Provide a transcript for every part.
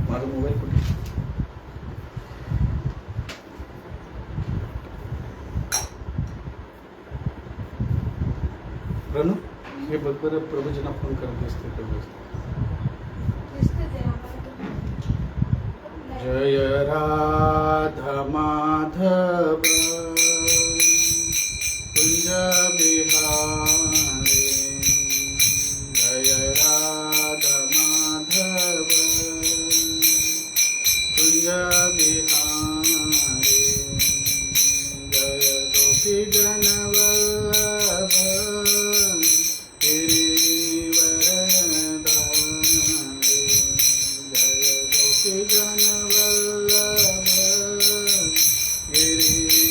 माझा मोबाईल कुठे? रणू हे बघ बरं, प्रभूजींना फोन करत असते. जय राधा माधव कुंज बिहारी, जय राधा माधव कुंज बिहारी, जय गोपी जन वल्लभ गिरिवरधारी, जय गोपी जन वल्लभ गिरिवरधारी,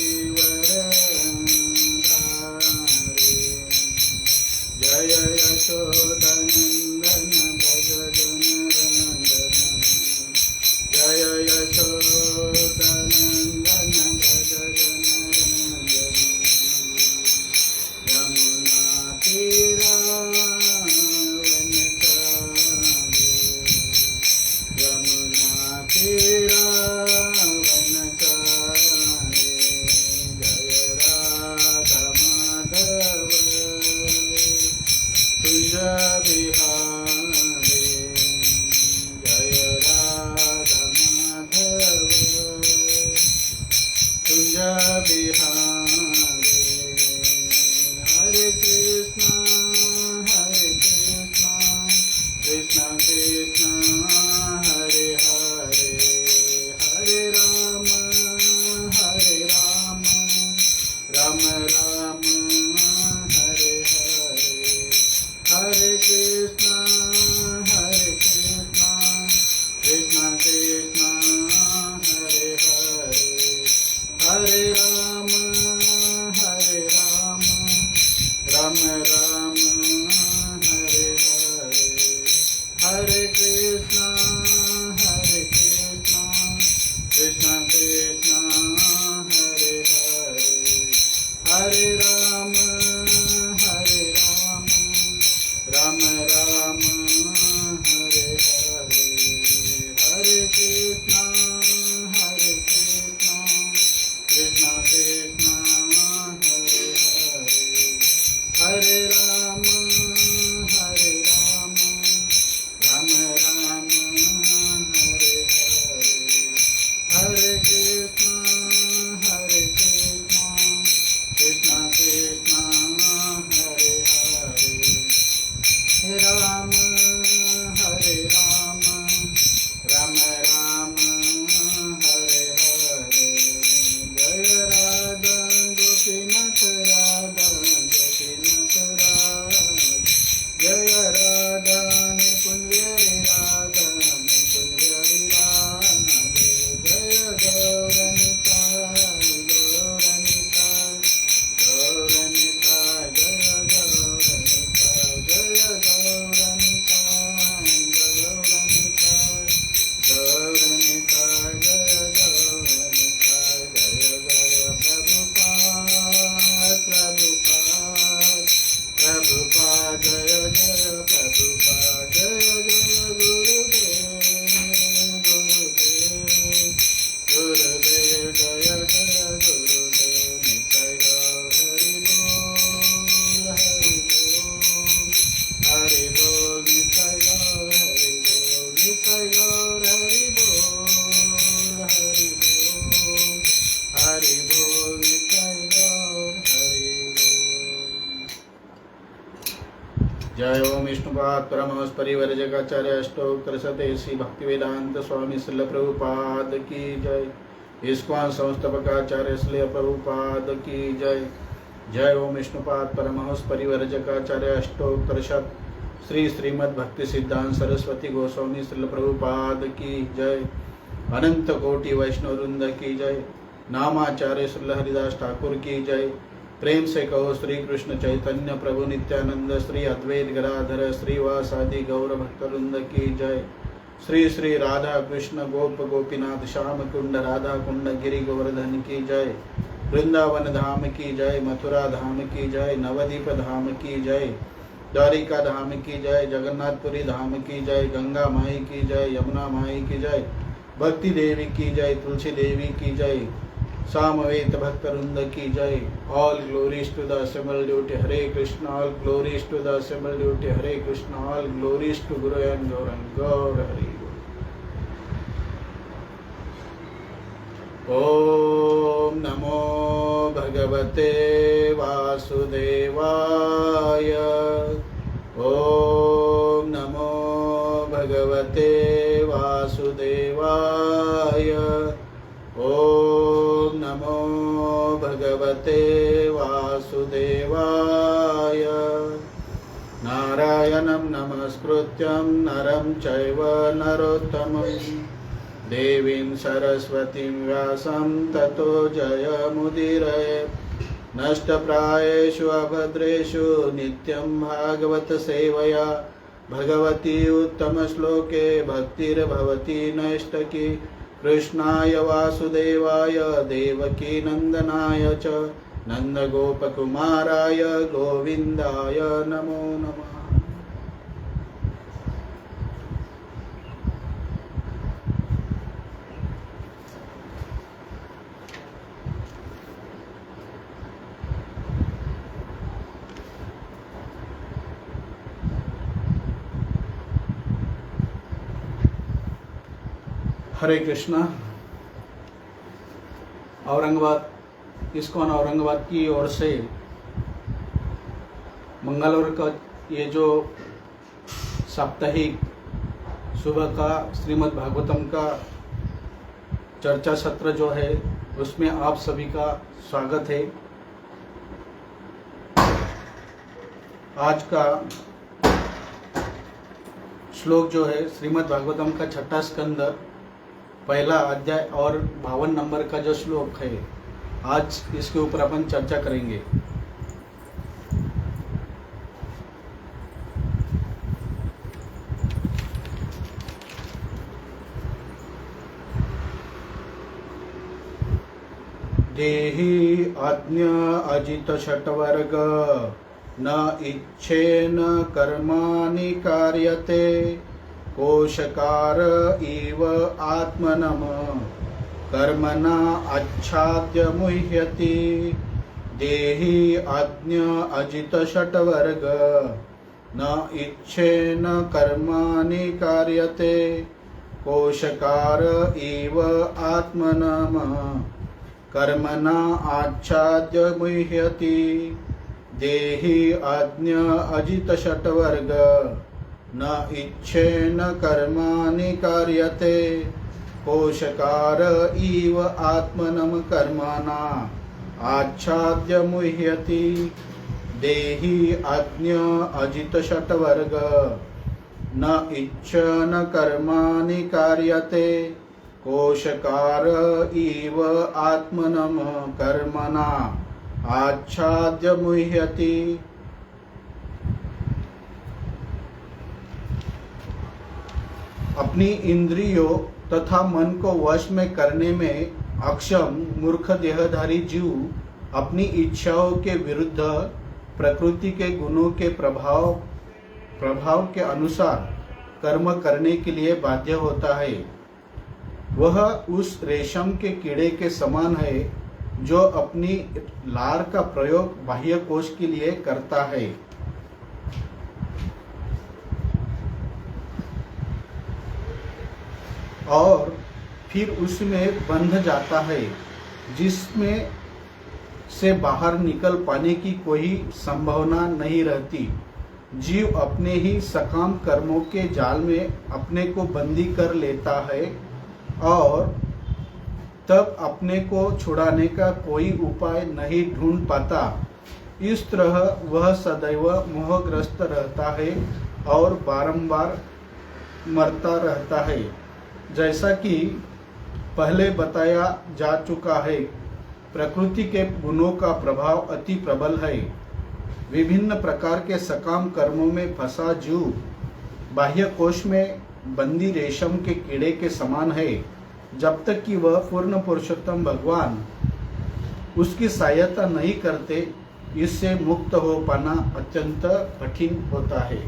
जय यशोदनंदन भज जनरंजन, जय यशोदनंदन भज जनरंजन, यमुना तीरा वनचारी, यमुना तीरा वनचारी, जय राधा माधव कुंज बिहारी, जय राधा माधव कुंज बिहारी, हरे कृष्ण कृष्ण कृष्ण हरे हरे, हरे राम राम राम हरे हरे, हरे कृष्ण कृष्ण कृष्ण हरे हरे, हरे राम राम राम हरे हरे, हरे कृष्ण कृष्ण कृष्ण हरे हरे, हरे राम राम राम हरे हरे, हरे कृष्ण कृष्ण कृष्ण हरे हरे, हरे राम राम राम हरे हरे, हरे कृष्ण कृष्ण कृष्ण हरे हरे, राम हरे राम राम हरे हरे, जय राधा गोपीनाथ राधा गोपीनाथ राधा, जय राधा निकुंज राधा निकुंज राधे, जय गौरनिताय गौरनिताय गौरनिताय, जय गौरनिताय जय गौरनिताय गौरनिताय गौरनिताय, जय गौरनिताय, जय जय प्रभुपाद प्रभुपाद प्रभुपाद, जय जय प्रभुपाद, जय जय गुरुदेव गुरुदेव जय जय गुरुदेव, निताय गौर हरि बोल हरि बोल हरि बोल, निताय गौर हरि बोल, निताय गौर हरि बोल हरि बोल हरि बोल, निताय गौर हरि बोल। जय ओम विष्णुपाद परमहंस परिव्राजकाचार्य अष्टोत्तर शतैषी भक्तिवेदांत स्वामी श्रील प्रभुपाद की जय, इस्कॉन संस्थापकाचार्य श्रील प्रभुपाद की जय। जय ओम विष्णुपाद परमहंस परिव्राजकाचार्य अष्टोत्तर शत श्री श्रीमद् भक्ति सिद्धांत सरस्वती गोस्वामी श्रील प्रभुपाद की जय, अनंत कोटि वैष्णव वृंद की जय, नामाचार्य श्रील हरिदास ठाकुर की जय। प्रेम से कहो श्री कृष्ण चैतन्य प्रभु नित्यानंद श्री अद्वैत गदाधर श्रीवासादि गौर भक्तवृंद की जय। श्री श्री राधा कृष्ण गोप गोपीनाथ श्याम कुंड राधा कुंड गिरि गोवर्धन की जय। वृंदावन धाम की जय, मथुरा धाम की जय, नवदीप धाम की जय, द्वारिका धाम की जय, जगन्नाथपुरी धाम की जय, गंगा माई की जय, यमुना माई की जय, भक्ति देवी की जय, तुलसी देवी की जय, सामवेद भक्त वृंद की जय। All glories to the assembled devotees, Hare Krishna. All glories to the assembled devotees, Hare Krishna. All glories to guru and Gauranga Gaura Hari. ओम नमो भगवते वासुदेवाय। ओम नमो भगवते वासुदेवाय। ओम नमो भगवते वासुदेवाय। नारायणं नमस्कृत्यं नरं चैव नरोत्तमं देवीं सरस्वतीं व्यासं ततो जयमुदीरये। नष्टप्रायेषु अभद्रेषु नित्यं भागवत सेवया भगवती उत्तमश्लोके भक्तिर्भवति नैष्टकी। कृष्णाय वासुदेवाय देवकी नंदनाय च नंदगोपकुमाराय गोविंदाय नमो नमः। हरे कृष्णा। औरंगाबाद इस्कॉन औरंगाबाद की ओर से मंगलवार का ये जो साप्ताहिक सुबह का श्रीमद् भागवतम का चर्चा सत्र जो है उसमें आप सभी का स्वागत है। आज का श्लोक जो है श्रीमद् भागवतम का छठा स्कंद पहला अध्याय और 52 नंबर का जो श्लोक है, आज इसके ऊपर अपन चर्चा करेंगे। देहि आज्ञा अजित षट्वर्ग न इच्छेन कर्माणि कार्यते कोशकार इव आत्मनम कर्मणा आच्छाद्य मुह्यति। देहि आज्ञा अजित षट्वर्ग न इच्छेन कर्माणि कार्यते कोशकार इव आत्मनम कर्मणा आच्छाद्य मुह्यति। देहि आज्ञा अजित षट्वर्ग न इच्छेन कर्माणि कार्यते कोशकार इव आत्मनं कर्मणा आच्छाद्य मुह्यति। देहि आज्ञा अजित षट्वर्ग न इच्छेन कर्माणि कार्यते कोशकार इव आत्मनं कर्मणा आच्छाद्य मुह्यति। अपनी इंद्रियों तथा मन को वश में करने में अक्षम मूर्ख देहधारी जीव अपनी इच्छाओं के विरुद्ध प्रकृति के गुणों के प्रभाव के अनुसार कर्म करने के लिए बाध्य होता है। वह उस रेशम के कीड़े के समान है जो अपनी लार का प्रयोग बाह्य कोश के लिए करता है और फिर उसमें बंध जाता है, जिसमें से बाहर निकल पाने की कोई संभावना नहीं रहती। जीव अपने ही सकाम कर्मों के जाल में अपने को बंदी कर लेता है और तब अपने को छुड़ाने का कोई उपाय नहीं ढूंढ पाता। इस तरह वह सदैव मोहग्रस्त रहता है और बारंबार मरता रहता है। जैसा कि पहले बताया जा चुका है, प्रकृति के गुणों का प्रभाव अति प्रबल है। विभिन्न प्रकार के सकाम कर्मों में फंसा जीव बाह्य कोश में बंदी रेशम के कीड़े के समान है, जब तक कि वह पूर्ण पुरुषोत्तम भगवान उसकी सहायता नहीं करते इससे मुक्त हो पाना अत्यंत कठिन होता है।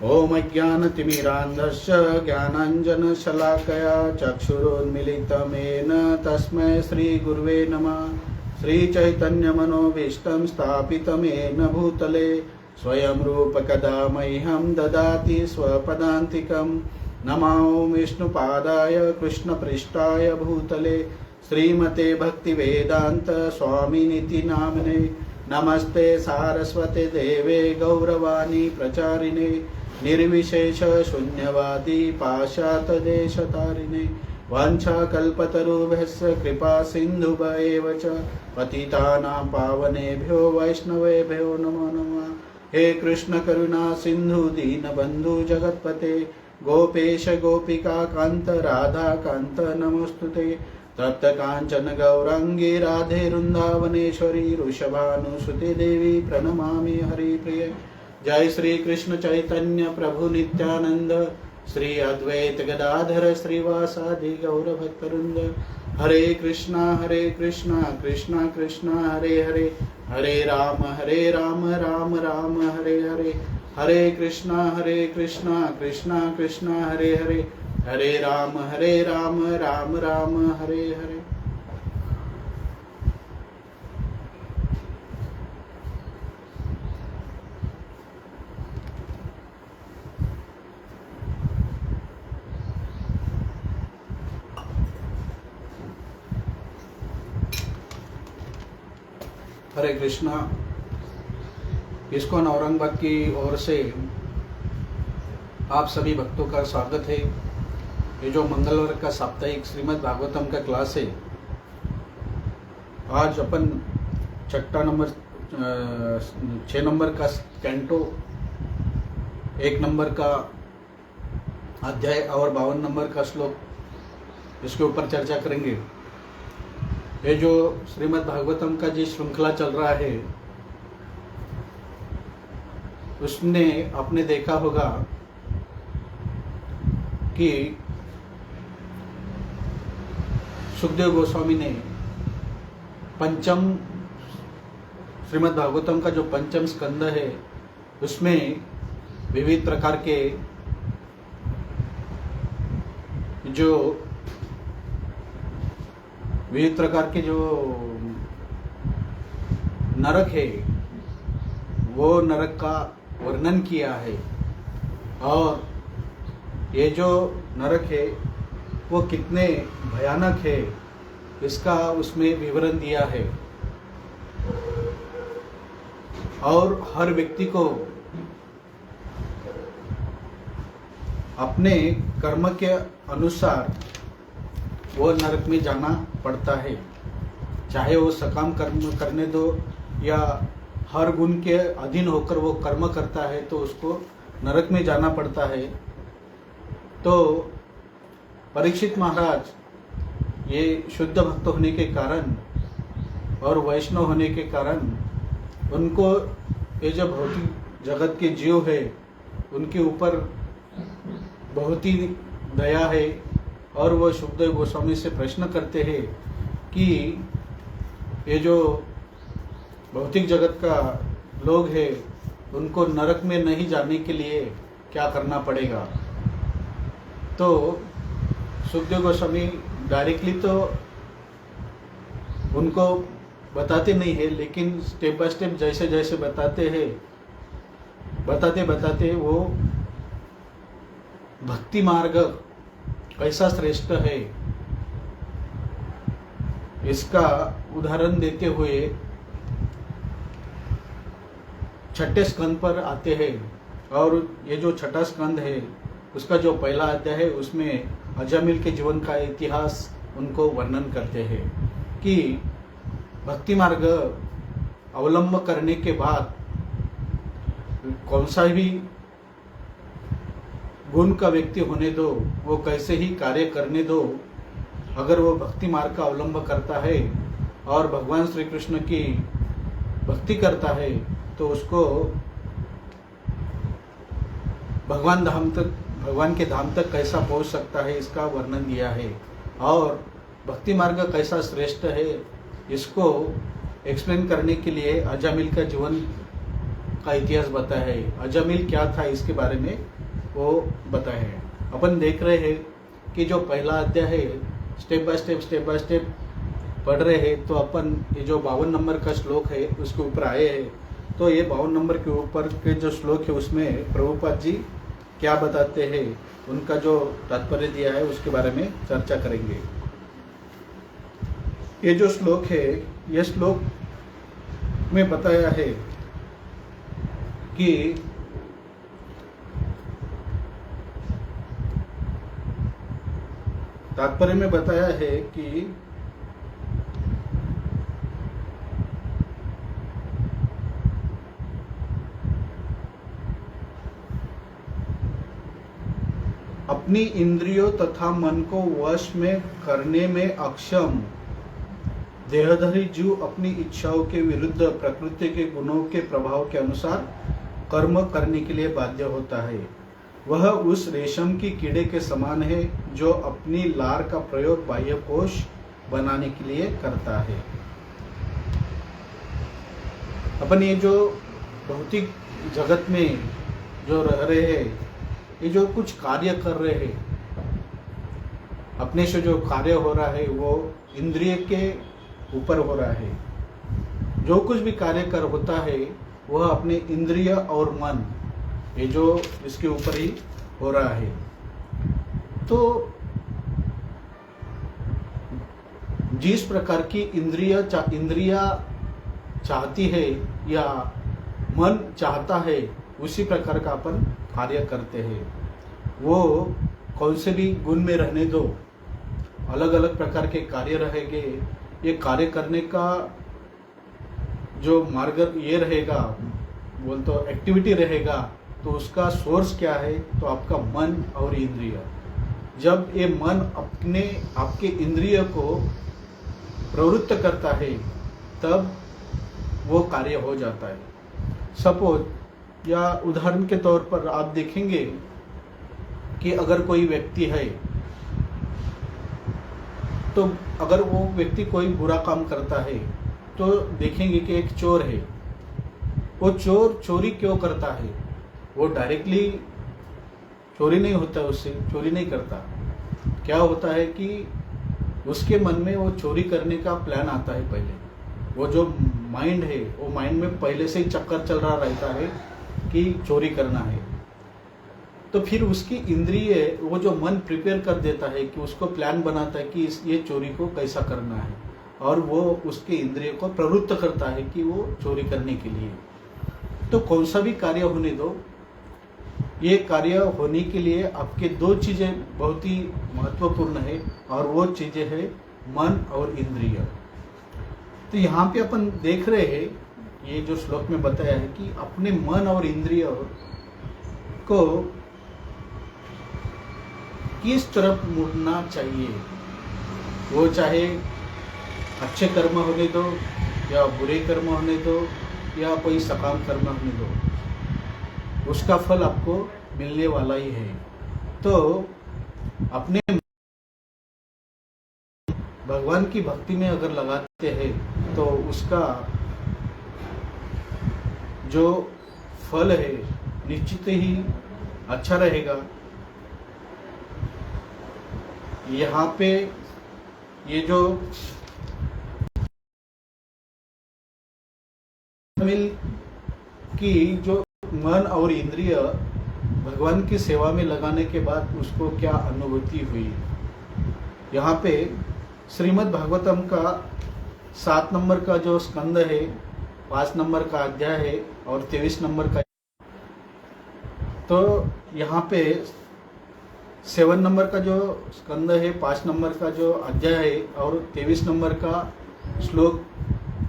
ओम अज्ञानतिमिरान्धस्य ज्ञानाञ्जनशलाकया चक्षुरुन्मीलितमेन तस्मै श्रीगुरुवे नमः। श्रीचैतन्यमनोभीष्टं स्थापितमेन भूतले स्वयं रूपकदा मह्यं ददाति स्वपदान्तिकं। नमो विष्णुपादाय कृष्णपृष्ठाय भूतले श्रीमते भक्तिवेदांत स्वामिनिति नामने। नमस्ते सारस्वते देवे गौरवाणी प्रचारिणे निर्विशेष शून्यवादी पाशातदेशतारिणे। वाञ्छाकल्पतरुभ्यश्च कृपा सिन्धुभ्येव च पतितानां पावनेभ्यो वैष्णवेभ्यो नमो नमः। हे कृष्ण करुणा सिंधु दीनबंधु जगत्पते गोपेश गोपिका कांत राधा कांत नमोस्तुते। तप्त कांचन गौरांगी राधे वृंदावनेश्वरी वृषभानुसुते देवी प्रणमामि हरिप्रिय। जय श्री कृष्ण चैतन्य प्रभु नित्यानंद श्री अद्वैत गदाधर श्रीवासादि गौर भक्तवृंद। हरे कृष्णा कृष्णा कृष्णा हरे हरे हरे राम राम राम हरे हरे। हरे कृष्णा कृष्णा कृष्णा हरे हरे हरे राम राम राम हरे हरे। हरे कृष्णा। इस्कॉन औरंगाबाद की ओर से आप सभी भक्तों का स्वागत है। ये जो मंगलवार का साप्ताहिक श्रीमद् भागवतम का क्लास है, आज अपन छठा नंबर 6 नंबर का कैंटो, 1 नंबर का अध्याय और 52 नंबर का श्लोक, इसके ऊपर चर्चा करेंगे। ये जो श्रीमद् भागवतम का जो श्रृंखला चल रहा है, उसने आपने देखा होगा कि सुखदेव गोस्वामी ने पंचम श्रीमद् भागवतम का जो पंचम स्कंद है, उसमें विविध प्रकार के जो नरक है, वो नरक का वर्णन किया है। और ये जो नरक है वो कितने भयानक है, इसका उसमें विवरण दिया है। और हर व्यक्ति को अपने कर्म के अनुसार वो नरक में जाना पड़ता है, चाहे वो सकाम कर्म करने दो या हर गुण के अधीन होकर वो कर्म करता है तो उसको नरक में जाना पड़ता है। तो परीक्षित महाराज ये शुद्ध भक्त होने के कारण और वैष्णव होने के कारण उनको ये जो भौतिक जगत के जीव है उनके ऊपर बहुत ही दया है। और वो सुखदेव गोस्वामी से प्रश्न करते हैं कि ये जो भौतिक जगत का लोग है उनको नरक में नहीं जाने के लिए क्या करना पड़ेगा। तो सुखदेव गोस्वामी डायरेक्टली तो उनको बताते नहीं है, लेकिन स्टेप बाय स्टेप जैसे जैसे बताते वो भक्ति मार्ग कैसा श्रेष्ठ है इसका उदाहरण देते हुए छठे स्कंद पर आते हैं। और ये जो छठा स्कंद है उसका जो पहला अध्याय है उसमें अजामिल के जीवन का इतिहास उनको वर्णन करते हैं कि भक्ति मार्ग अवलंब करने के बाद कौन सा भी गुण का व्यक्ति होने दो, वो कैसे ही कार्य करने दो, अगर वो भक्ति मार्ग का अवलंब करता है और भगवान श्री कृष्ण की भक्ति करता है तो उसको भगवान के धाम तक कैसा पहुंच सकता है इसका वर्णन दिया है। और भक्ति मार्ग कैसा श्रेष्ठ है इसको एक्सप्लेन करने के लिए अजामिल का जीवन का इतिहास बताया है। अजामिल क्या था इसके बारे में वो बताया है। अपन देख रहे हैं कि जो पहला अध्याय है स्टेप बाय स्टेप पढ़ रहे हैं, तो अपन ये जो 52 नंबर का श्लोक है उसके ऊपर आए हैं। तो ये 52 नंबर के ऊपर के जो श्लोक है उसमें प्रभुपाद जी क्या बताते हैं, उनका जो तात्पर्य दिया है उसके बारे में चर्चा करेंगे। ये जो श्लोक है, ये श्लोक में बताया है कि तात्पर्य में बताया है कि अपनी इंद्रियों तथा मन को वश में करने में अक्षम देहधारी जीव अपनी इच्छाओं के विरुद्ध प्रकृति के गुणों के प्रभाव के अनुसार कर्म करने के लिए बाध्य होता है। वह उस रेशम की कीड़े के समान है जो अपनी लार का प्रयोग बाह्य कोश बनाने के लिए करता है। अपन ये जो भौतिक जगत में जो रह रहे हैं, ये जो कुछ कार्य कर रहे हैं, अपने से जो कार्य हो रहा है वो इंद्रिय के ऊपर हो रहा है। जो कुछ भी कार्य कर होता है वह अपने इंद्रिय और मन, ये जो इसके ऊपर ही हो रहा है। तो जिस प्रकार की इंद्रिया चाहती है या मन चाहता है, उसी प्रकार का अपन कार्य करते हैं। वो कौन से भी गुण में रहने दो, अलग अलग प्रकार के कार्य रहेंगे। ये कार्य करने का जो मार्ग ये रहेगा, बोल तो एक्टिविटी रहेगा, तो उसका सोर्स क्या है, तो आपका मन और इंद्रिय। जब ये मन आपके इंद्रिय को प्रवृत्त करता है तब वो कार्य हो जाता है। सपोज या उदाहरण के तौर पर आप देखेंगे कि अगर कोई व्यक्ति है, तो अगर वो व्यक्ति कोई बुरा काम करता है तो देखेंगे कि एक चोर है। वो चोर चोरी क्यों करता है? वो डायरेक्टली चोरी नहीं होता, उससे चोरी नहीं करता। क्या होता है कि उसके मन में वो चोरी करने का प्लान आता है। पहले वो जो माइंड है, वो माइंड में पहले से ही चक्कर चल रहा रहता है कि चोरी करना है। तो फिर उसकी इंद्रिय, वो जो मन प्रिपेयर कर देता है कि उसको प्लान बनाता है कि ये चोरी को कैसा करना है, और वो उसके इंद्रिय को प्रवृत्त करता है कि वो चोरी करने के लिए। तो कौन सा भी कार्य होने दो, ये कार्य होने के लिए आपके दो चीजें बहुत ही महत्वपूर्ण है, और वो चीजें है मन और इंद्रिय। तो यहाँ पे अपन देख रहे हैं, ये जो श्लोक में बताया है कि अपने मन और इंद्रिय को किस तरफ मुड़ना चाहिए। वो चाहे अच्छे कर्म होने दो या बुरे कर्म होने दो या कोई सकाम कर्म होने दो, उसका फल आपको मिलने वाला ही है। तो अपने भगवान की भक्ति में अगर लगाते हैं तो उसका जो फल है निश्चित ही अच्छा रहेगा। यहाँ पे ये जो मिल की जो मन और इंद्रिय भगवान की सेवा में लगाने के बाद उसको क्या अनुभूति हुई, यहाँ पे श्रीमद् भागवतम का 7 नंबर का जो स्कंद है, 5 नंबर का अध्याय है और 23 नंबर का, तो यहाँ पे 7 नंबर का जो स्कंद है, 5 नंबर का जो अध्याय है और 23 नंबर का श्लोक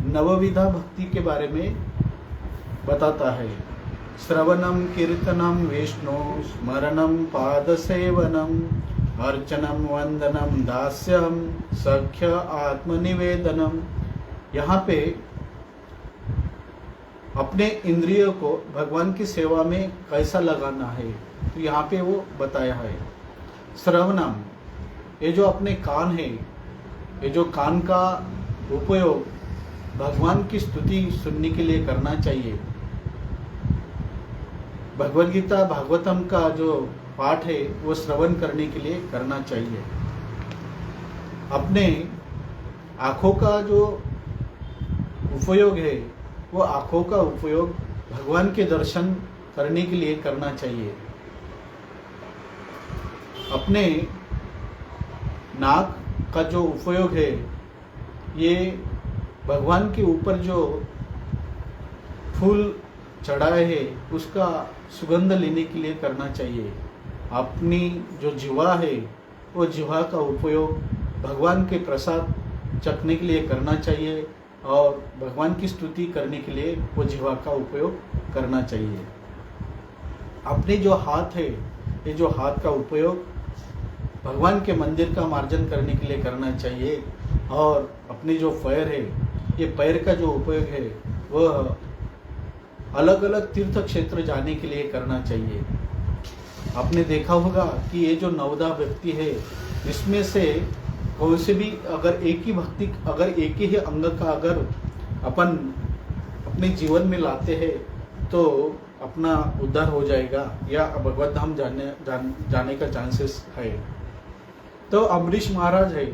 नवविधा भक्ति के बारे में बताता है। श्रवणम कीर्तनम विष्णु स्मरणम पाद सेवनम अर्चनम वंदनम दास्यम सख्य आत्मनिवेदनम। यहाँ पे अपने इंद्रियों को भगवान की सेवा में कैसा लगाना है, तो यहाँ पे वो बताया है। श्रवणम, ये जो अपने कान है, ये जो कान का उपयोग भगवान की स्तुति सुनने के लिए करना चाहिए। भगवद गीता भागवतम का जो पाठ है वो श्रवण करने के लिए करना चाहिए। अपने आँखों का जो उपयोग है वो आँखों का उपयोग भगवान के दर्शन करने के लिए करना चाहिए। अपने नाक का जो उपयोग है ये भगवान के ऊपर जो फूल चढ़ाए है उसका सुगंध लेने के लिए करना चाहिए। अपनी जो जिह्वा है वो जिह्वा का उपयोग भगवान के प्रसाद चखने के लिए करना चाहिए और भगवान की स्तुति करने के लिए वो जिह्वा का उपयोग करना चाहिए। अपने जो हाथ है ये जो हाथ का उपयोग भगवान के मंदिर का मार्जन करने के लिए करना चाहिए और अपने जो पैर है ये पैर का जो उपयोग है वह अलग अलग तीर्थ क्षेत्र जाने के लिए करना चाहिए। आपने देखा होगा कि ये जो 9 व्यक्ति है इसमें से कौन से भी अगर एक ही अंग का अगर अपन अपने जीवन में लाते हैं तो अपना उद्धार हो जाएगा या भगवत धाम जाने का चांसेस है। तो अम्बरीश महाराज है,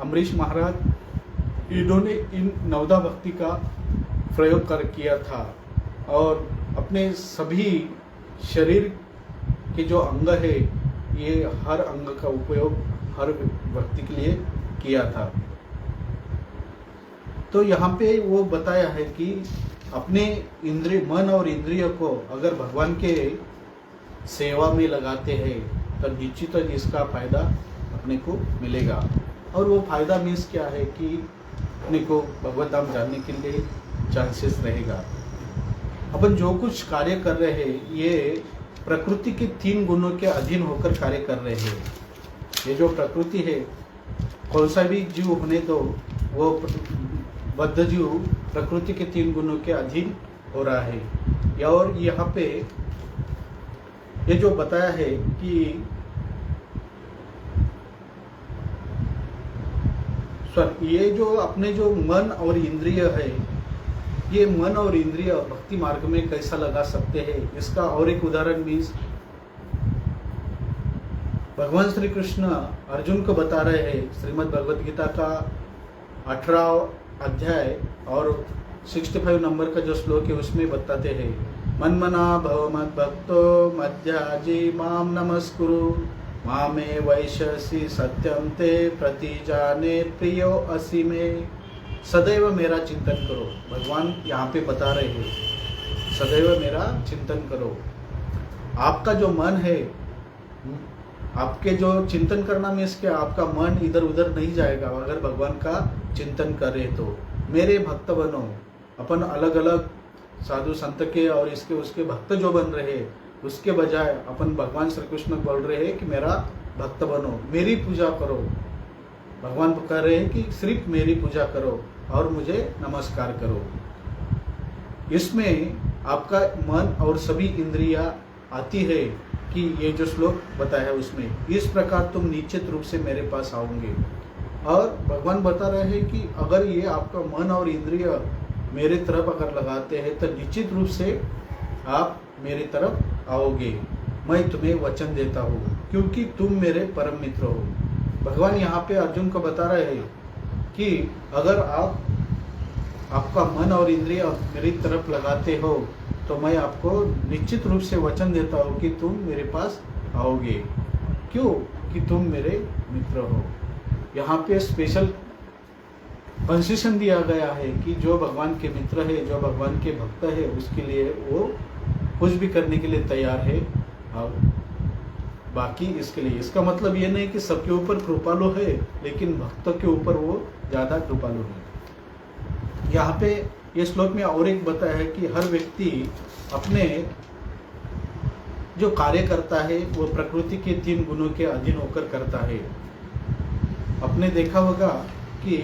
अम्बरीश महाराज इन्होंने इन 9 भक्ति का प्रयोग किया था और अपने सभी शरीर के जो अंग है ये हर अंग का उपयोग हर व्यक्ति के लिए किया था। तो यहाँ पे वो बताया है कि अपने मन और इंद्रिय को अगर भगवान के सेवा में लगाते हैं तो निश्चित इसका फायदा अपने को मिलेगा। और वो फायदा मीन्स क्या है कि अपने को भगवत धाम जाने के लिए चांसेस रहेगा। अपन जो कुछ कार्य कर रहे हैं ये प्रकृति के 3 गुणों के अधीन होकर कार्य कर रहे हैं। ये जो प्रकृति है कौन सा भी जीव होने तो वो बद्ध जीव प्रकृति के 3 गुणों के अधीन हो रहा है। और यहाँ पे ये जो बताया है कि ये जो अपने जो मन और इंद्रिय है ये मन और इंद्रिय भक्ति मार्ग में कैसा लगा सकते हैं इसका और एक उदाहरण मीन्स भगवान श्री कृष्ण अर्जुन को बता रहे हैं श्रीमद् भगवद गीता का 18 अध्याय और 65 नंबर का जो श्लोक है उसमें बताते हैं मन्मना भव मद भक्तो मध्याजी माम नमस्कुरु मामे वैशसी सत्यम ते प्रतिजाने प्रियो असि में। सदैव मेरा चिंतन करो। भगवान यहाँ पे बता रहे हैं सदैव मेरा चिंतन करो। आपका जो मन है आपके जो चिंतन करना में इसके आपका मन इधर उधर नहीं जाएगा अगर भगवान का चिंतन करे तो। मेरे भक्त बनो। अपन अलग अलग साधु संत के और इसके उसके भक्त जो बन रहे उसके बजाय अपन भगवान श्री कृष्ण बोल रहे हैं कि मेरा भक्त बनो, मेरी पूजा करो। भगवान कह रहे हैं कि सिर्फ मेरी पूजा करो और मुझे नमस्कार करो। इसमें आपका मन और सभी इंद्रियां आती है कि ये जो श्लोक बताया है उसमें इस प्रकार तुम निश्चित रूप से मेरे पास आओगे। और भगवान बता रहे हैं कि अगर ये आपका मन और इंद्रिय मेरे तरफ अगर लगाते हैं तो निश्चित रूप से आप मेरी तरफ आओगे। मैं तुम्हें वचन देता हूँ क्योंकि तुम मेरे परम मित्र हो। भगवान यहाँ पे अर्जुन को बता रहे हैं कि अगर आपका मन और इंद्रिय मेरी तरफ लगाते हो तो मैं आपको निश्चित रूप से वचन देता हूँ कि तुम मेरे पास आओगे। क्यों? कि तुम मेरे मित्र हो। यहाँ पे स्पेशल कंसेशन दिया गया है कि जो भगवान के मित्र है, जो भगवान के भक्त है, उसके लिए वो कुछ भी करने के लिए तैयार है। और बाकी इसके लिए इसका मतलब ये नहीं कि सबके ऊपर कृपालु है, लेकिन भक्तों के ऊपर वो ज़्यादा कृपालु है। यहाँ पे ये श्लोक में और एक बताया है कि हर व्यक्ति अपने जो कार्य करता है वो प्रकृति के 3 गुणों के अधीन होकर करता है। आपने देखा होगा कि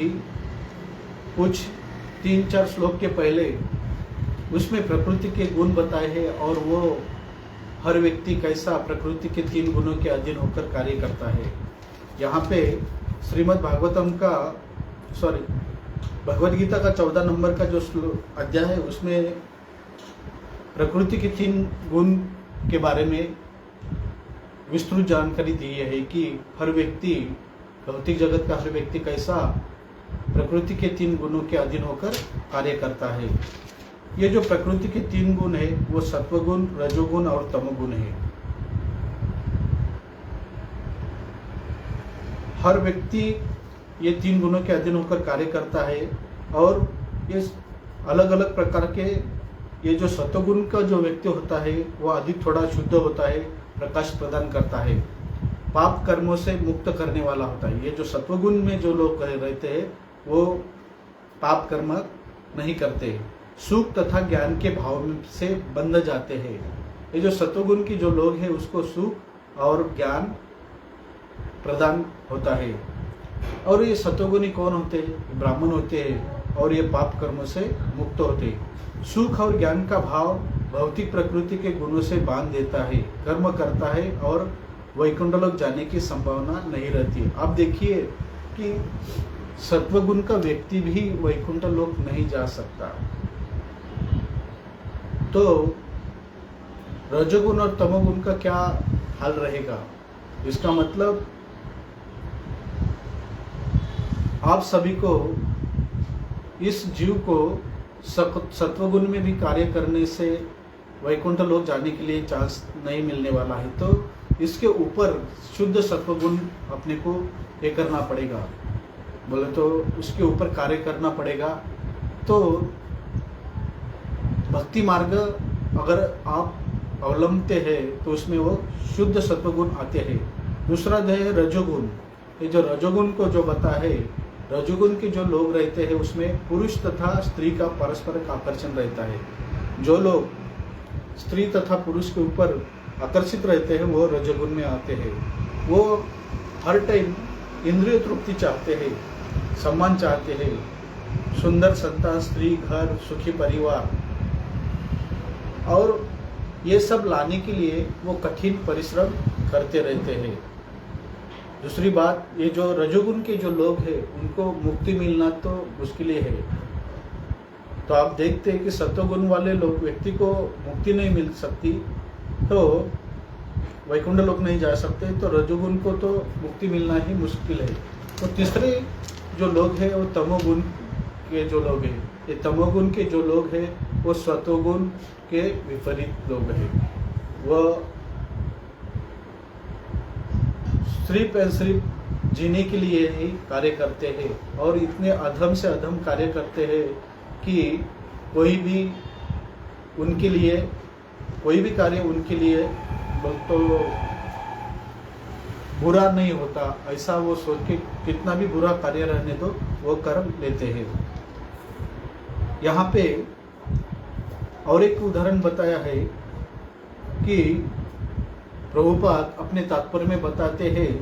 कुछ 3-4 श्लोक के पहले उसमें प्रकृति के गुण बताए हैं और वो हर व्यक्ति कैसा प्रकृति के 3 गुणों के अधीन होकर कार्य करता है। यहाँ पे श्रीमद् भागवतम का भगवद गीता का 14 नंबर का जो अध्याय है उसमें प्रकृति के 3 गुण के बारे में विस्तृत जानकारी दी है कि हर व्यक्ति, भौतिक जगत का हर व्यक्ति कैसा प्रकृति के 3 गुणों के अधीन होकर कार्य करता है। ये जो प्रकृति के 3 गुण है वो सत्वगुण, रजोगुण और तमोगुण है। हर व्यक्ति ये 3 गुणों के अधीन होकर कार्य करता है और ये अलग अलग प्रकार के, ये जो सत्वगुण का जो व्यक्ति होता है वो अधिक थोड़ा शुद्ध होता है, प्रकाश प्रदान करता है, पाप कर्मों से मुक्त करने वाला होता है। ये जो सत्वगुण में जो लोग रहते हैं वो पाप कर्म नहीं करते, सुख तथा ज्ञान के भाव से बंध जाते हैं। ये जो सत्वगुण की जो लोग हैं उसको सुख और ज्ञान प्रदान होता है। और ये सत्वगुणी कौन होते हैं? ब्राह्मण होते हैं और ये पाप कर्मों से मुक्त होते हैं। सुख और ज्ञान का भाव भौतिक प्रकृति के गुणों से बांध देता है, कर्म करता है और वैकुंठ लोक जाने की संभावना नहीं रहती है। आप देखिए कि सत्वगुण का व्यक्ति भी वैकुंठ लोक नहीं जा सकता। तो रजोगुण और तमोगुण का क्या हाल रहेगा? इसका मतलब आप सभी को, इस जीव को सत्वगुण में भी कार्य करने से वैकुंठ लोक जाने के लिए चांस नहीं मिलने वाला है। तो इसके ऊपर शुद्ध सत्वगुण अपने को ये करना पड़ेगा, बोले तो उसके ऊपर कार्य करना पड़ेगा। तो भक्ति मार्ग अगर आप अवलंबते हैं तो उसमें वो शुद्ध सत्वगुण आते हैं। दूसरा है रजोगुण। ये जो रजोगुण को जो बता है, रजोगुण के जो लोग रहते हैं उसमें पुरुष तथा स्त्री का परस्पर आकर्षण रहता है। जो लोग स्त्री तथा पुरुष के ऊपर आकर्षित रहते हैं वो रजोगुण में आते हैं। वो हर टाइम इंद्रिय तृप्ति चाहते हैं, सम्मान चाहते हैं, सुंदर संतान, स्त्री, घर, सुखी परिवार, और ये सब लाने के लिए वो कठिन परिश्रम करते रहते हैं। दूसरी बात, ये जो रजोगुण के जो लोग हैं उनको मुक्ति मिलना तो मुश्किल है। तो आप देखते हैं कि सत्वगुण वाले लोग व्यक्ति को मुक्ति नहीं मिल सकती, तो वैकुंठ लोक नहीं जा सकते, तो रजोगुण को तो मुक्ति मिलना ही मुश्किल है। तो तीसरे जो लोग हैं वो तमोगुण के जो लोग हैं। ये तमोगुण के जो लोग हैं वो सत्वगुण के विपरीत लोग हैं। वह सिर्फ जीने के लिए ही कार्य करते हैं और इतने अधम से अधम कार्य करते हैं कि कोई भी उनके लिए, कोई भी कार्य उनके लिए तो बुरा नहीं होता, ऐसा वो सोच के कितना भी बुरा कार्य रहने दो वो कर लेते हैं। यहाँ पे और एक उदाहरण बताया है कि प्रभुपाद अपने तात्पर्य में बताते हैं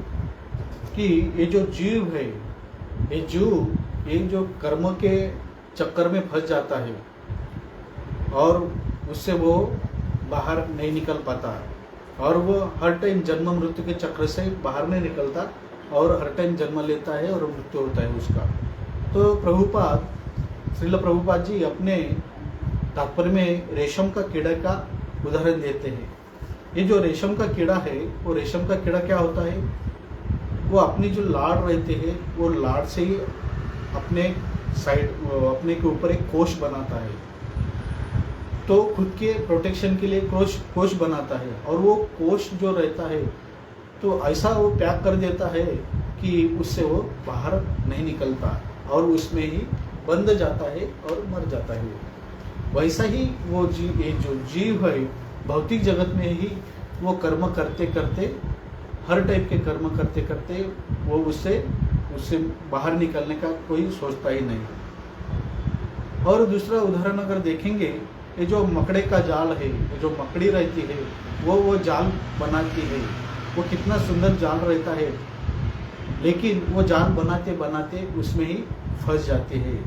कि ये जो जीव है, ये जो कर्म के चक्कर में फंस जाता है और उससे वो बाहर नहीं निकल पाता और वो हर टाइम जन्म मृत्यु के चक्र से बाहर नहीं निकलता और हर टाइम जन्म लेता है और मृत्यु होता है उसका। तो प्रभुपाद, श्रील प्रभुपाद जी अपने तात्पर्य में रेशम का कीड़ा का उदाहरण देते हैं। ये जो रेशम का कीड़ा है, वो रेशम का कीड़ा क्या होता है, वो अपनी जो लाड़ रहते हैं वो लाड़ से ही अपने अपने के ऊपर एक कोश बनाता है। तो खुद के प्रोटेक्शन के लिए कोश बनाता है और वो कोश जो रहता है तो ऐसा वो पैक कर देता है कि उससे वो बाहर नहीं निकलता और उसमें ही बंध जाता है और मर जाता है। वैसा ही वो जो जीव है भौतिक जगत में ही वो कर्म करते करते, हर टाइप के कर्म करते करते वो उससे बाहर निकलने का कोई सोचता ही नहीं। और दूसरा उदाहरण अगर देखेंगे, ये जो मकड़े का जाल है, जो मकड़ी रहती है वो जाल बनाती है, वो कितना सुंदर जाल रहता है, लेकिन वो जाल बनाते बनाते उसमें ही फंस जाते हैं।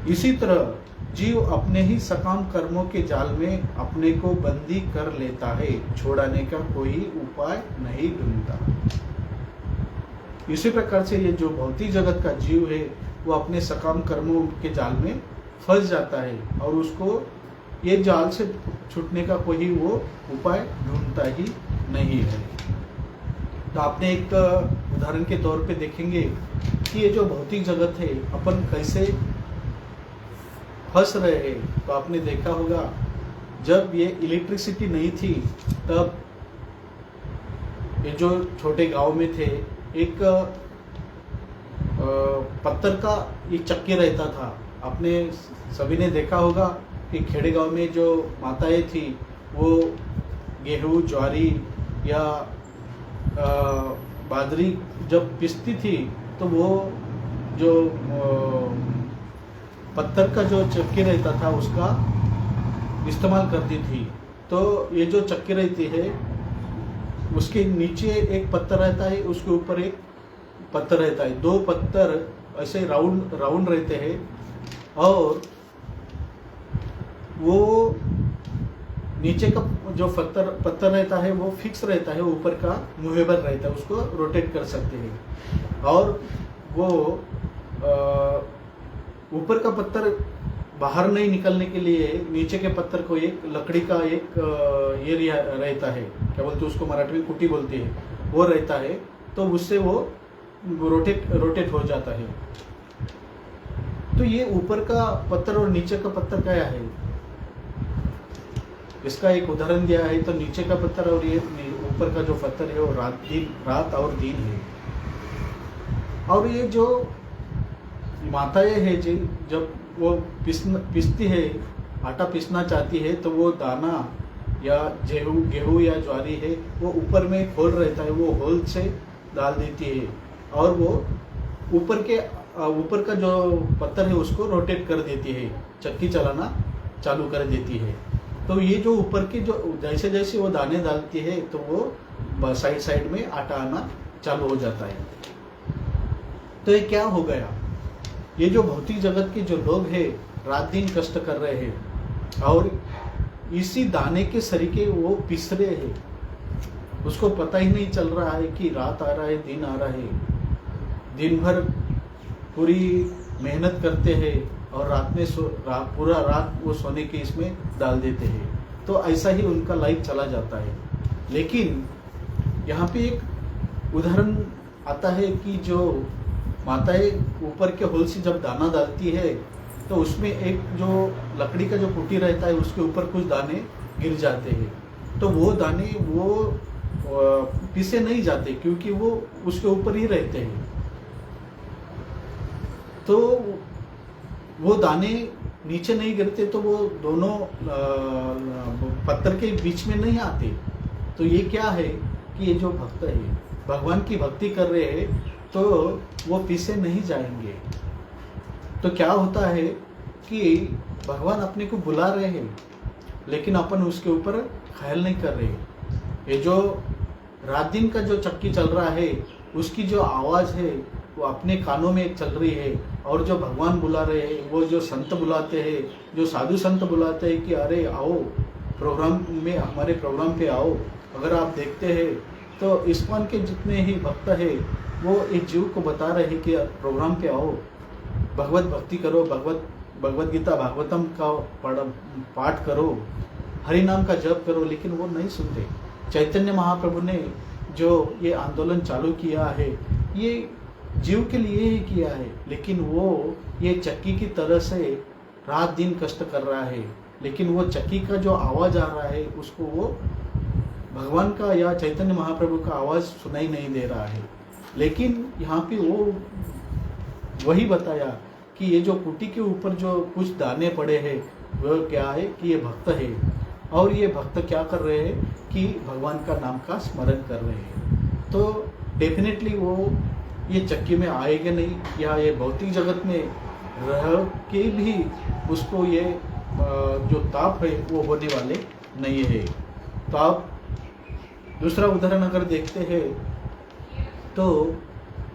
इसी तरह जीव अपने ही सकाम कर्मों के जाल में अपने को बंदी कर लेता है, छोड़ाने का कोई उपाय नहीं ढूंढता। इसी प्रकार से ये जो भौतिक जगत का जीव है वो अपने सकाम कर्मों के जाल में फंस जाता है और उसको ये जाल से छूटने का कोई वो उपाय ढूंढता ही नहीं है। तो आपने एक उदाहरण के तौर पे देखेंगे कि ये जो भौतिक जगत है अपन कैसे फंस रहे हैं। तो आपने देखा होगा जब ये इलेक्ट्रिसिटी नहीं थी तब ये जो छोटे गांव में थे एक पत्थर का एक चक्की रहता था। आपने सभी ने देखा होगा कि खेड़े गांव में जो माताएं थी वो गेहूं ज्वारी या बाजरी जब पिसती थी तो वो जो पत्थर का जो चक्की रहता था उसका इस्तेमाल करती थी। तो ये जो चक्की रहती है उसके नीचे एक पत्थर रहता है, उसके ऊपर एक पत्थर रहता है, दो पत्थर ऐसे राउंड राउंड रहते हैं और वो नीचे का जो पत्थर रहता है वो फिक्स रहता है, ऊपर का मूवेबल रहता है, उसको रोटेट कर सकते हैं। और वो ऊपर का पत्थर बाहर नहीं निकलने के लिए नीचे के पत्थर को एक लकड़ी का एक ये रहता है, क्या बोलते हैं उसको मराठी में कुटी बोलती है, वो रहता है। तो उससे वो रोटेट हो जाता है। तो ये ऊपर का पत्थर और नीचे का पत्थर क्या है, इसका एक उदाहरण दिया है। तो नीचे का पत्थर और ये ऊपर का जो पत्थर है वो रात और दिन है। और ये जो माताएं है जी जब वो पिसती है, आटा पीसना चाहती है तो वो दाना या गेहूं या ज्वारी है वो ऊपर में होल रहता है, वो होल से डाल देती है और वो ऊपर का जो पत्थर है उसको रोटेट कर देती है, चक्की चलाना चालू कर देती है। तो ये जो ऊपर की जो जैसे जैसे वो दाने डालती है तो वो साइड में आटा आना चालू हो जाता है। तो ये क्या हो गया, ये जो भौतिक जगत के जो लोग हैं रात दिन कष्ट कर रहे हैं और इसी दाने के सरीके वो पिस रहे हैं। उसको पता ही नहीं चल रहा है कि रात आ रहा है दिन आ रहा है। दिन भर पूरी मेहनत करते हैं और रात में पूरा रात वो सोने के इसमें डाल देते हैं। तो ऐसा ही उनका लाइफ चला जाता है। लेकिन यहाँ पे एक उदाहरण आता है कि जो माताएं ऊपर के होल से जब दाना डालती है तो उसमें एक जो लकड़ी का जो कुटी रहता है उसके ऊपर कुछ दाने गिर जाते हैं। तो वो दाने वो पीसे नहीं जाते क्योंकि वो उसके ऊपर ही रहते हैं। तो वो दाने नीचे नहीं गिरते तो वो दोनों पत्थर के बीच में नहीं आते। तो ये क्या है कि ये जो भक्त है भगवान की भक्ति कर रहे हैं तो वो पीछे नहीं जाएंगे। तो क्या होता है कि भगवान अपने को बुला रहे हैं लेकिन अपन उसके ऊपर ख्याल नहीं कर रहे। ये जो रात दिन का जो चक्की चल रहा है उसकी जो आवाज़ है वो अपने कानों में चल रही है। और जो भगवान बुला रहे हैं, वो जो संत बुलाते हैं, जो साधु संत बुलाते हैं कि अरे आओ प्रोग्राम में, हमारे प्रोग्राम पे आओ। अगर आप देखते हैं तो इस्कॉन के जितने ही भक्त हैं वो एक जीव को बता रहे हैं कि प्रोग्राम पे आओ, भगवत भक्ति करो, भगवत गीता भागवतम का पाठ करो, हरि नाम का जप करो। लेकिन वो नहीं सुनते। चैतन्य महाप्रभु ने जो ये आंदोलन चालू किया है ये जीव के लिए ही किया है, लेकिन वो ये चक्की की तरह से रात दिन कष्ट कर रहा है। लेकिन वो चक्की का जो आवाज़ आ रहा है उसको वो भगवान का या चैतन्य महाप्रभु का आवाज़ सुनाई नहीं दे रहा है। लेकिन यहाँ पे वो वही बताया कि ये जो कुटी के ऊपर जो कुछ दाने पड़े हैं वो क्या है कि ये भक्त है और ये भक्त क्या कर रहे हैं कि भगवान का नाम का स्मरण कर रहे हैं। तो डेफिनेटली वो ये चक्की में आएंगे नहीं या ये भौतिक जगत में रह के भी उसको ये जो ताप है वो होने वाले नहीं है। तो आप दूसरा उदाहरण अगर देखते हैं तो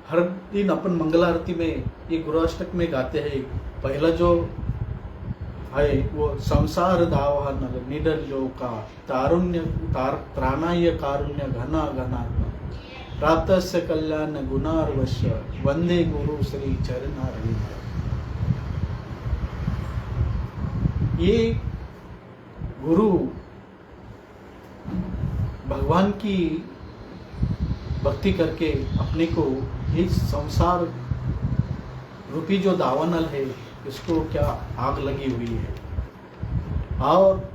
हर दिन अपन मंगला आरती में ये गुरुअष्टक में गाते हैं। पहला जो है वो संसार दावान निडर लोका त्राणाय कारुण्य घना घना प्राप्तस्य कल्याण गुणार्वश्य वंदे गुरु श्री चरणारविंद। ये गुरु भगवान की भक्ति करके अपने को इस संसार रूपी जो दावानल है इसको क्या आग लगी हुई है, और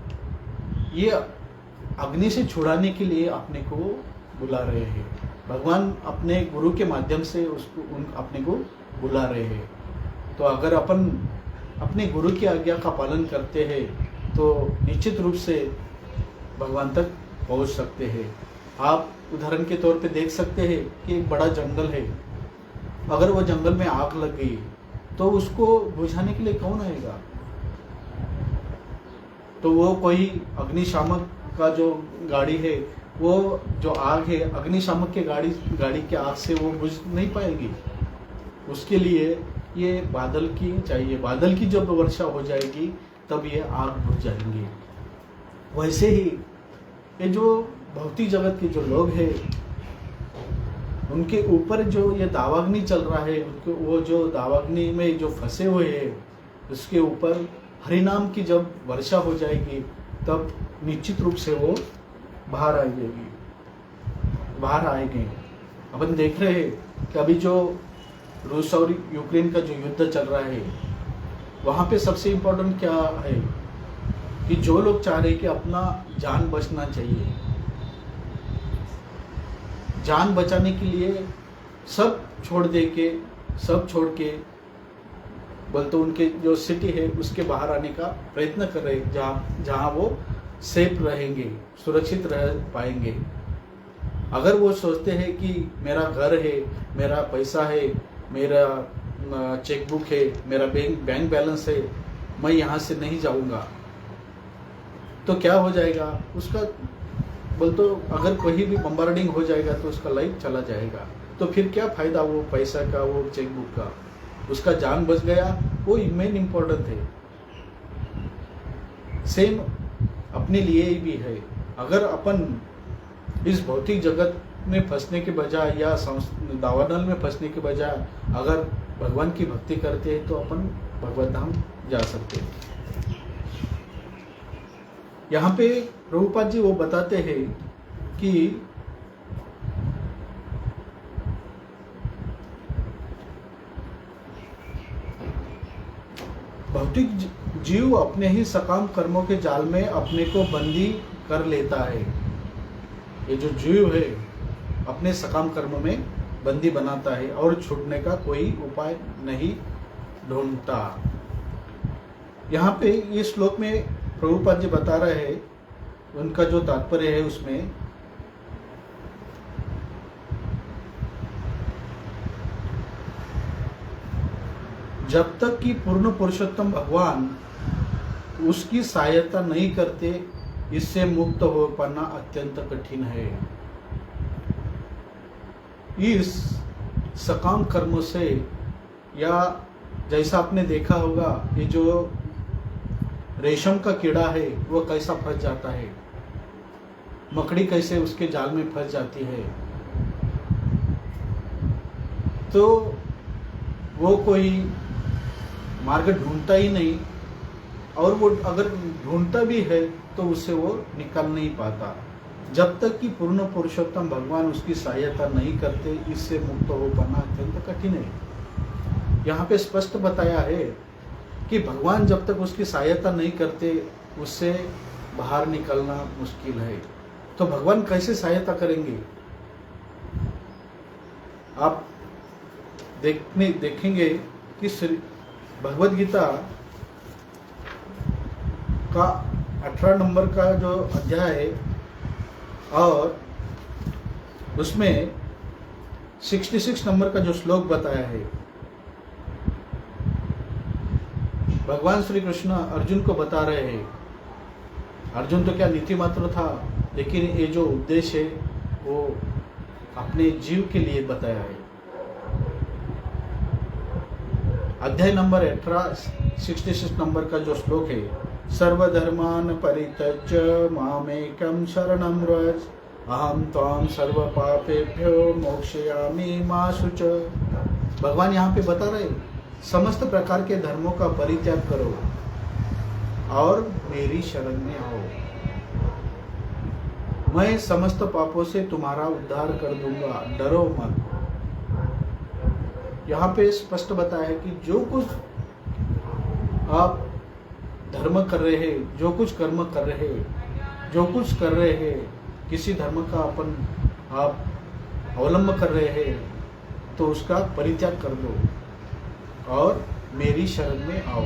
ये अग्नि से छुड़ाने के लिए अपने को बुला रहे हैं। भगवान अपने गुरु के माध्यम से अपने को बुला रहे हैं। तो अगर अपन अपने गुरु की आज्ञा का पालन करते हैं तो निश्चित रूप से भगवान तक पहुंच सकते हैं। आप उदाहरण के तौर पे देख सकते हैं कि एक बड़ा जंगल है, अगर वो जंगल में आग लग गई तो उसको बुझाने के लिए कौन आएगा? तो वो कोई अग्निशामक का जो गाड़ी है, वो जो आग है अग्निशामक के गाड़ी के आग से वो बुझ नहीं पाएगी। उसके लिए ये बादल की चाहिए, बादल की जब वर्षा हो जाएगी तब ये आग बुझ जाएंगी। वैसे ही ये जो भौतिक जगत के जो लोग हैं उनके ऊपर जो ये दावाग्नि चल रहा है, उनको वो जो दावाग्नि में जो फंसे हुए हैं उसके ऊपर हरिनाम की जब वर्षा हो जाएगी तब निश्चित रूप से वो बाहर आएंगे। अपन देख रहे हैं कि अभी जो रूस और यूक्रेन का जो युद्ध चल रहा है वहाँ पे सबसे इम्पोर्टेंट क्या है कि जो लोग चाह रहे हैं कि अपना जान बचना चाहिए, जान बचाने के लिए सब छोड़ के बोलते उनके जो सिटी है उसके बाहर आने का प्रयत्न कर रहे हैं, जहाँ वो सेफ रहेंगे, सुरक्षित रह पाएंगे। अगर वो सोचते हैं कि मेरा घर है, मेरा पैसा है, मेरा चेकबुक है, मेरा बैंक बैलेंस है, मैं यहाँ से नहीं जाऊँगा, तो क्या हो जाएगा उसका? बोलते अगर कहीं भी बम्बार्डिंग हो जाएगा तो उसका लाइफ चला जाएगा। तो फिर क्या फ़ायदा वो पैसा का, वो चेकबुक का? उसका जान बच गया, वो मेन इम्पोर्टेंट है। सेम अपने लिए ही भी है। अगर अपन इस भौतिक जगत में फंसने के बजाय या दावानल में फंसने के बजाय अगर भगवान की भक्ति करते हैं तो अपन भगवत धाम जा सकते हैं। यहाँ पे प्रभुपाद जी वो बताते हैं कि भौतिक जीव अपने ही सकाम कर्मों के जाल में अपने को बंदी कर लेता है। ये जो जीव है अपने सकाम कर्मों में बंदी बनाता है और छूटने का कोई उपाय नहीं ढूंढता। यहाँ पे ये श्लोक में प्रभुपाद जी बता रहे हैं, उनका जो तात्पर्य है उसमें जब तक कि पूर्ण पुरुषोत्तम भगवान उसकी सहायता नहीं करते इससे मुक्त हो पाना अत्यंत कठिन है। इस सकाम कर्मों से, या जैसा आपने देखा होगा ये जो रेशम का कीड़ा है वो कैसा फंस जाता है, मकड़ी कैसे उसके जाल में फंस जाती है, तो वो कोई मार्ग ढूंढता ही नहीं, और वो अगर ढूंढता भी है तो उससे वो निकल नहीं पाता। जब तक कि पूर्ण पुरुषोत्तम भगवान उसकी सहायता नहीं करते इससे मुक्त हो पाना अत्यंत कठिन है। यहाँ पे स्पष्ट बताया है कि भगवान जब तक उसकी सहायता नहीं करते उससे बाहर निकलना मुश्किल है। तो भगवान कैसे सहायता करेंगे? आप देखेंगे कि भगवद गीता का 18 नंबर का जो अध्याय है और उसमें 66 नंबर का जो श्लोक बताया है, भगवान श्री कृष्ण अर्जुन को बता रहे हैं। अर्जुन तो क्या नीति मात्र था, लेकिन ये जो उपदेश है वो अपने जीव के लिए बताया है। अध्याय नंबर 18 66 नंबर का जो श्लोक है, सर्वधर्मान परित्यज्य मामेकं शरणं व्रज अहम त्वां सर्व पापेभ्यो मोक्षयामि मा शुच। भगवान यहाँ पे बता रहे समस्त प्रकार के धर्मों का परित्याग करो और मेरी शरण में आओ। मैं समस्त पापों से तुम्हारा उद्धार कर दूंगा, डरो मत। यहाँ पे स्पष्ट बताया है कि जो कुछ आप धर्म कर रहे हैं, जो कुछ कर्म कर रहे हैं, जो कुछ कर रहे हैं, किसी धर्म का अपन आप अवलंब कर रहे हैं, तो उसका परित्याग कर दो और मेरी शरण में आओ।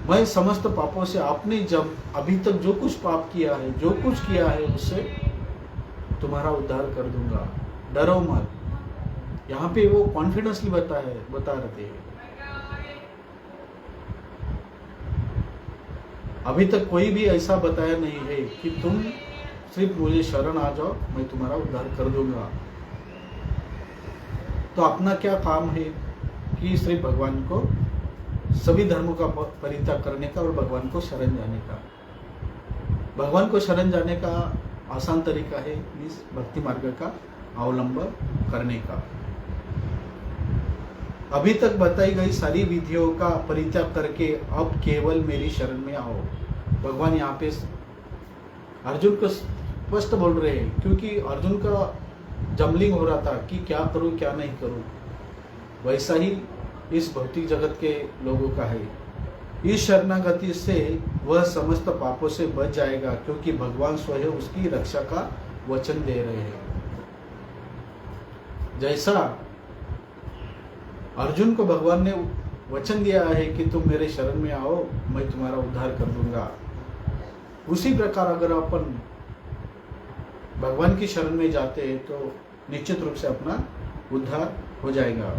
मैं समस्त पापों से, आपने जब अभी तक जो कुछ पाप किया है, जो कुछ किया है, उससे तुम्हारा उद्धार कर दूंगा, डरो मत। यहाँ पे वो कॉन्फिडेंसली बता रहे हैं। अभी तक कोई भी ऐसा बताया नहीं है कि तुम सिर्फ मुझे शरण आ जाओ, मैं तुम्हारा उद्धार कर दूंगा। तो अपना क्या काम है कि सिर्फ भगवान को, सभी धर्मों का परित्याग करने का और भगवान को शरण जाने का। भगवान को शरण जाने का आसान तरीका है इस भक्ति मार्ग का अवलंब करने का। अभी तक बताई गई सारी विधियों का परित्याग करके अब केवल मेरी शरण में आओ। भगवान यहाँ पे अर्जुन को स्पष्ट बोल रहे हैं, क्योंकि अर्जुन का जमलिंग हो रहा था कि क्या करूं क्या नहीं करूं। वैसा ही इस भौतिक जगत के लोगों का है। इस शरणागति से वह समस्त पापों से बच जाएगा, क्योंकि भगवान स्वयं उसकी रक्षा का वचन दे रहे हैं। जैसा अर्जुन को भगवान ने वचन दिया है कि तुम मेरे शरण में आओ, मैं तुम्हारा उद्धार कर दूंगा, उसी प्रकार अगर अपन भगवान की शरण में जाते हैं तो निश्चित रूप से अपना उद्धार हो जाएगा।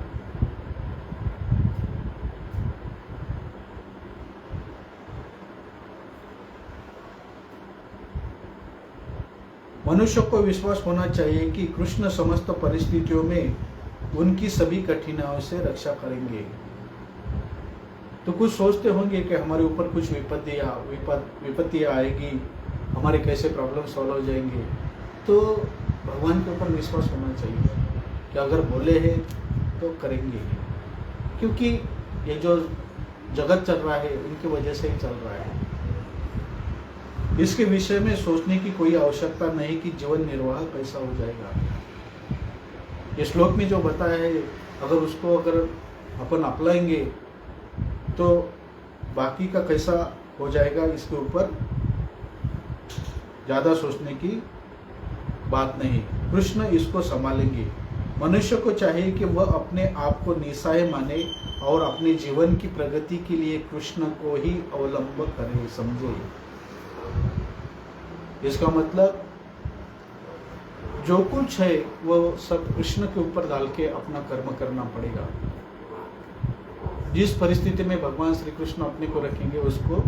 मनुष्य को विश्वास होना चाहिए कि कृष्ण समस्त परिस्थितियों में उनकी सभी कठिनाइयों से रक्षा करेंगे। तो कुछ सोचते होंगे कि हमारे ऊपर कुछ विपत्ति आएगी, हमारे कैसे प्रॉब्लम सॉल्व हो जाएंगे। तो भगवान के ऊपर विश्वास होना चाहिए कि अगर बोले हैं तो करेंगे, क्योंकि ये जो जगत चल रहा है उनकी वजह से ही चल रहा है। इसके विषय में सोचने की कोई आवश्यकता नहीं कि जीवन निर्वाह कैसा हो जाएगा। ये श्लोक में जो बताया है, अगर उसको अपन अपनाएंगे तो बाकी का कैसा हो जाएगा, इसके ऊपर ज़्यादा सोचने की बात नहीं। कृष्ण इसको संभालेंगे। मनुष्य को चाहिए कि वह अपने आप को निस्सहाय माने और अपने जीवन की प्रगति के लिए कृष्ण को ही अवलंब करे, समझे। इसका मतलब जो कुछ है वो सब कृष्ण के ऊपर डाल के अपना कर्म करना पड़ेगा। जिस परिस्थिति में भगवान श्री कृष्ण अपने को रखेंगे उसको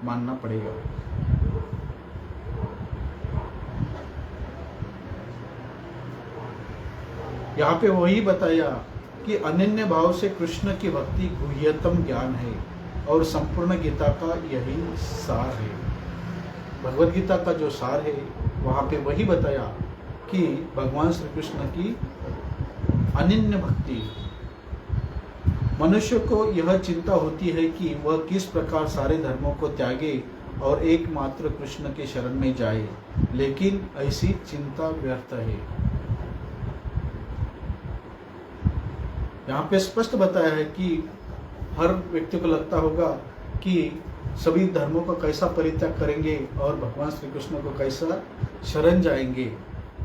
मानना पड़ेगा। यहाँ पे वही बताया कि अनन्य भाव से कृष्ण की भक्ति गुह्यतम ज्ञान है और संपूर्ण गीता का यही सार है। भगवद गीता का जो सार है वहाँ पे वही बताया कि भगवान श्री कृष्ण की अनन्य भक्ति। मनुष्य को यह चिंता होती है कि वह किस प्रकार सारे धर्मों को त्यागे और एकमात्र कृष्ण के शरण में जाए, लेकिन ऐसी चिंता व्यर्थ है। यहाँ पे स्पष्ट बताया है कि हर व्यक्ति को लगता होगा कि सभी धर्मों को कैसा परित्याग करेंगे और भगवान श्री कृष्ण को कैसा शरण जाएंगे।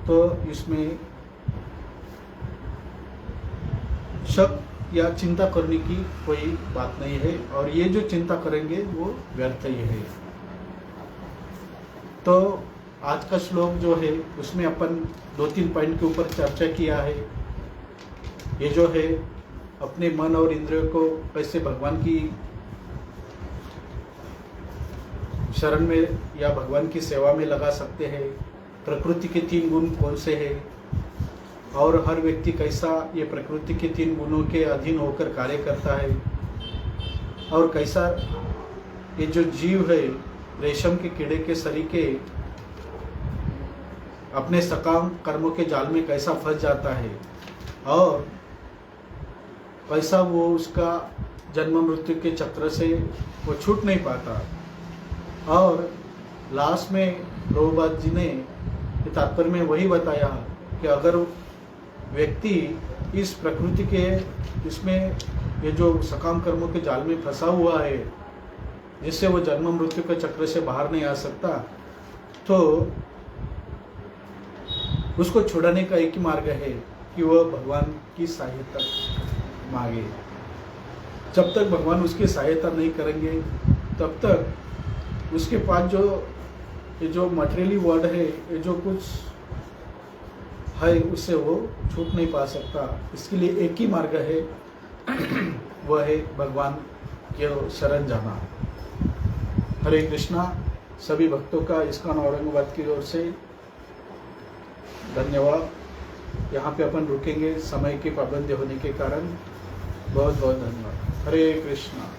तो इसमें शक या चिंता करने की कोई बात नहीं है, और ये जो चिंता करेंगे वो व्यर्थ ही है। तो आज का श्लोक जो है उसमें अपन 2-3 पॉइंट के ऊपर चर्चा किया है। ये जो है अपने मन और इंद्रियों को कैसे भगवान की शरण में या भगवान की सेवा में लगा सकते हैं, प्रकृति के 3 गुण कौन से हैं, और हर व्यक्ति कैसा ये प्रकृति के 3 गुणों के अधीन होकर कार्य करता है, और कैसा ये जो जीव है रेशम के कीड़े के सरीके अपने सकाम कर्मों के जाल में कैसा फंस जाता है, और कैसा वो उसका जन्म मृत्यु के चक्र से वो छूट नहीं पाता। और लास्ट में प्रभुपाद जी ने तात्पर्य में वही बताया कि अगर व्यक्ति इस प्रकृति के इसमें ये जो सकाम कर्मों के जाल में फंसा हुआ है, जिससे वो जन्म मृत्यु के चक्र से बाहर नहीं आ सकता, तो उसको छुड़ाने का एक ही मार्ग है कि वह भगवान की सहायता मांगे। जब तक भगवान उसकी सहायता नहीं करेंगे तब तक उसके पास ये जो मटेरियली वर्ड है, ये जो कुछ है, उससे वो छूट नहीं पा सकता। इसके लिए एक ही मार्ग है, वह है भगवान के शरण जाना। हरे कृष्णा। सभी भक्तों का इस्कॉन औरंगाबाद की ओर से धन्यवाद। यहाँ पे अपन रुकेंगे समय की पाबंदी होने के कारण। बहुत बहुत धन्यवाद। हरे कृष्णा।